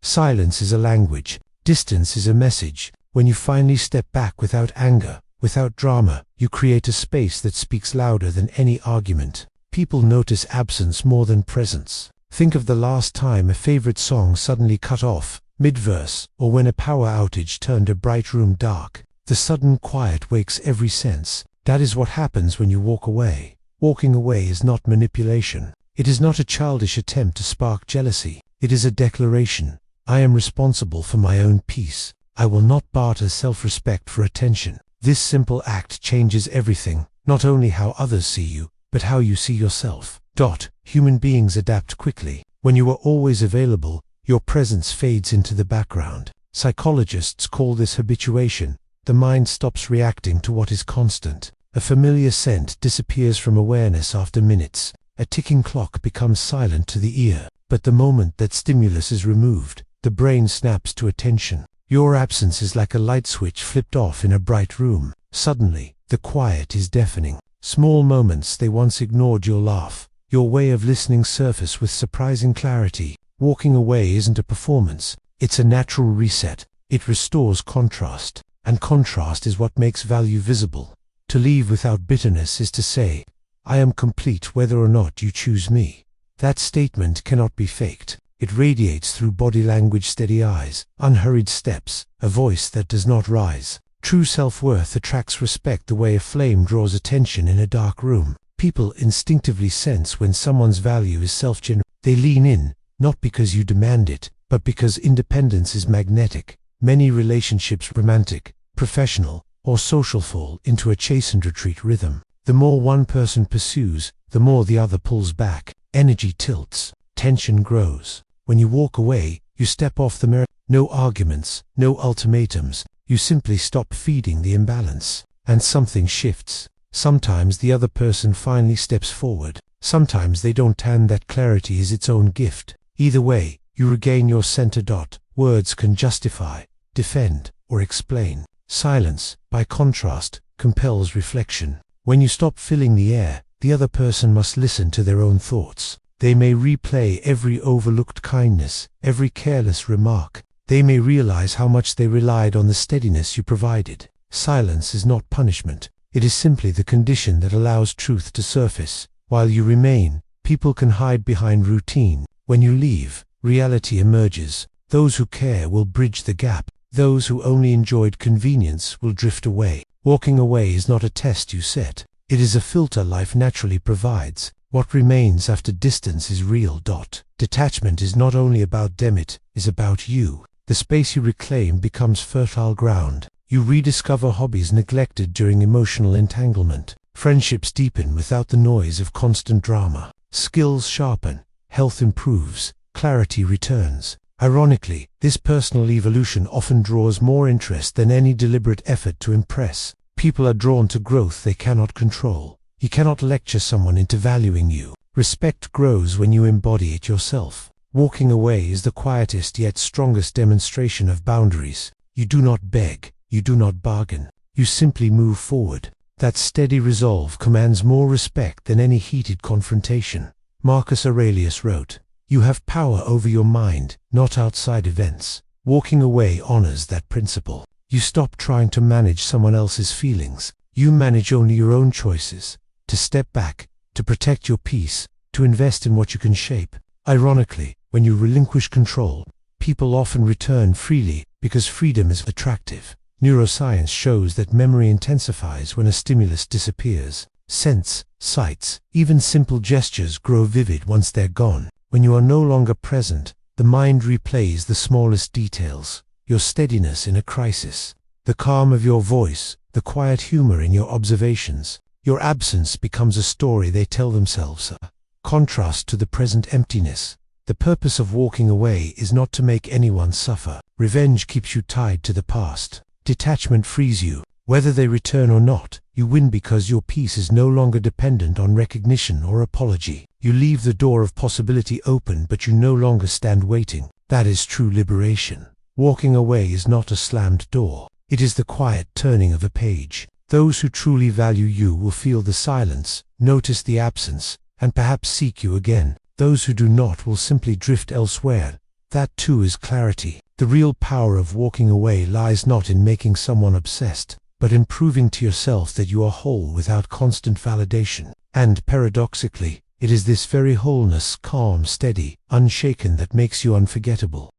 Silence is a language. Distance is a message. When you finally step back without anger, without drama, you create a space that speaks louder than any argument. People notice absence more than presence. Think of the last time a favorite song suddenly cut off, mid-verse, or when a power outage turned a bright room dark. The sudden quiet wakes every sense. That is what happens when you walk away. Walking away is not manipulation. It is not a childish attempt to spark jealousy. It is a declaration. I am responsible for my own peace. I will not barter self-respect for attention. This simple act changes everything, not only how others see you, but how you see yourself. Human beings adapt quickly. When you are always available, your presence fades into the background. Psychologists call this habituation. The mind stops reacting to what is constant. A familiar scent disappears from awareness after minutes. A ticking clock becomes silent to the ear. But the moment that stimulus is removed, the brain snaps to attention. Your absence is like a light switch flipped off in a bright room. Suddenly, the quiet is deafening. Small moments they once ignored, your laugh, your way of listening surface with surprising clarity. Walking away isn't a performance. It's a natural reset. It restores contrast. And contrast is what makes value visible. To leave without bitterness is to say, I am complete whether or not you choose me. That statement cannot be faked. It radiates through body language, steady eyes, unhurried steps, a voice that does not rise. True self-worth attracts respect the way a flame draws attention in a dark room. People instinctively sense when someone's value is self-generated. They lean in, not because you demand it, but because independence is magnetic. Many relationships, romantic, professional, or social, fall into a chase and retreat rhythm. The more one person pursues, the more the other pulls back. Energy tilts, tension grows. When you walk away, you step off the mirror. No arguments, no ultimatums. You simply stop feeding the imbalance. And something shifts. Sometimes the other person finally steps forward. Sometimes they don't, and that clarity is its own gift. Either way, you regain your center. Words can justify, defend, or explain. Silence, by contrast, compels reflection. When you stop filling the air, the other person must listen to their own thoughts. They may replay every overlooked kindness, every careless remark. They may realize how much they relied on the steadiness you provided. Silence is not punishment. It is simply the condition that allows truth to surface. While you remain, people can hide behind routine. When you leave, reality emerges. Those who care will bridge the gap. Those who only enjoyed convenience will drift away. Walking away is not a test you set. It is a filter life naturally provides. What remains after distance is real. Detachment is not only about them, it is about you. The space you reclaim becomes fertile ground. You rediscover hobbies neglected during emotional entanglement. Friendships deepen without the noise of constant drama. Skills sharpen. Health improves. Clarity returns. Ironically, this personal evolution often draws more interest than any deliberate effort to impress. People are drawn to growth they cannot control. You cannot lecture someone into valuing you. Respect grows when you embody it yourself. Walking away is the quietest yet strongest demonstration of boundaries. You do not beg. You do not bargain. You simply move forward. That steady resolve commands more respect than any heated confrontation. Marcus Aurelius wrote, "You have power over your mind, not outside events." Walking away honors that principle. You stop trying to manage someone else's feelings. You manage only your own choices. To step back, to protect your peace, to invest in what you can shape. Ironically, when you relinquish control, people often return freely because freedom is attractive. Neuroscience shows that memory intensifies when a stimulus disappears. Scents, sights, even simple gestures grow vivid once they're gone. When you are no longer present, the mind replays the smallest details. Your steadiness in a crisis, the calm of your voice, the quiet humor in your observations. Your absence becomes a story they tell themselves, a contrast to the present emptiness. The purpose of walking away is not to make anyone suffer. Revenge keeps you tied to the past. Detachment frees you. Whether they return or not, you win because your peace is no longer dependent on recognition or apology. You leave the door of possibility open, but you no longer stand waiting. That is true liberation. Walking away is not a slammed door. It is the quiet turning of a page. Those who truly value you will feel the silence, notice the absence, and perhaps seek you again. Those who do not will simply drift elsewhere, That too is clarity. The real power of walking away lies not in making someone obsessed, but in proving to yourself that you are whole without constant validation. And paradoxically, it is this very wholeness, calm, steady, unshaken, that makes you unforgettable.